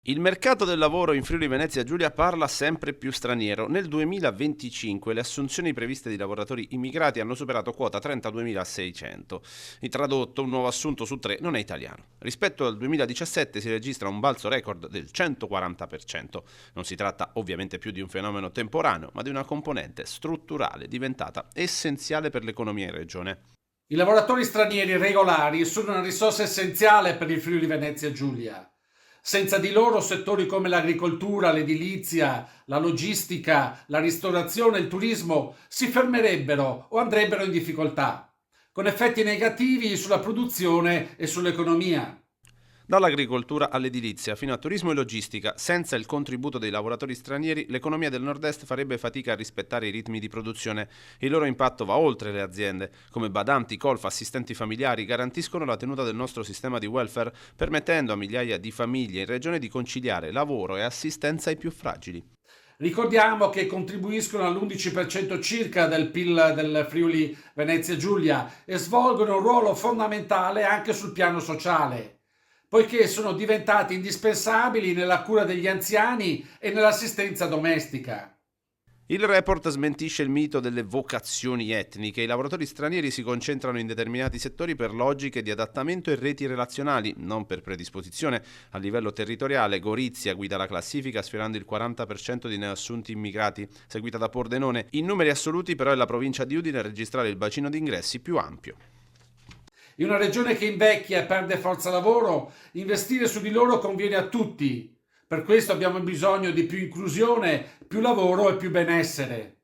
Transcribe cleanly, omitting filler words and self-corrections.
Il mercato del lavoro in Friuli Venezia Giulia parla sempre più straniero. Nel 2025 le assunzioni previste di lavoratori immigrati hanno superato quota 32.600. In tradotto, un nuovo assunto su tre non è italiano. Rispetto al 2017 si registra un balzo record del 140%. Non si tratta ovviamente più di un fenomeno temporaneo, ma di una componente strutturale diventata essenziale per l'economia in regione. I lavoratori stranieri regolari sono una risorsa essenziale per il Friuli Venezia Giulia. Senza di loro settori come l'agricoltura, l'edilizia, la logistica, la ristorazione e il turismo si fermerebbero o andrebbero in difficoltà, con effetti negativi sulla produzione e sull'economia. Dall'agricoltura all'edilizia fino a turismo e logistica, senza il contributo dei lavoratori stranieri, l'economia del nord-est farebbe fatica a rispettare i ritmi di produzione. Il loro impatto va oltre le aziende. Come badanti, colf, assistenti familiari garantiscono la tenuta del nostro sistema di welfare, permettendo a migliaia di famiglie in regione di conciliare lavoro e assistenza ai più fragili. Ricordiamo che contribuiscono all'11% circa del PIL del Friuli Venezia Giulia e svolgono un ruolo fondamentale anche sul piano sociale, poiché sono diventati indispensabili nella cura degli anziani e nell'assistenza domestica. Il report smentisce il mito delle vocazioni etniche. I lavoratori stranieri si concentrano in determinati settori per logiche di adattamento e reti relazionali, non per predisposizione. A livello territoriale, Gorizia guida la classifica sfiorando il 40% di neoassunti immigrati, seguita da Pordenone. In numeri assoluti però è la provincia di Udine a registrare il bacino di ingressi più ampio. In una regione che invecchia e perde forza lavoro, investire su di loro conviene a tutti. Per questo abbiamo bisogno di più inclusione, più lavoro e più benessere.